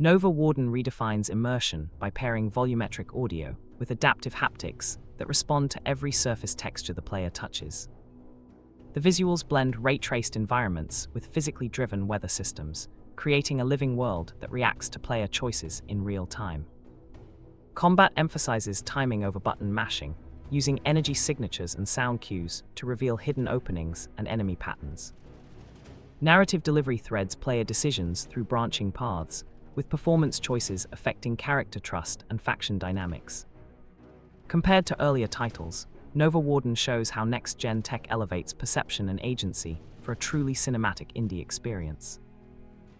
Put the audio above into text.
Nova Warden redefines immersion by pairing volumetric audio with adaptive haptics that respond to every surface texture the player touches. The visuals blend ray-traced environments with physically driven weather systems, creating a living world that reacts to player choices in real time. Combat emphasizes timing over button mashing, using energy signatures and sound cues to reveal hidden openings and enemy patterns. Narrative delivery threads player decisions through branching paths, with performance choices affecting character trust and faction dynamics. Compared to earlier titles, Nova Warden shows how next-gen tech elevates perception and agency for a truly cinematic indie experience.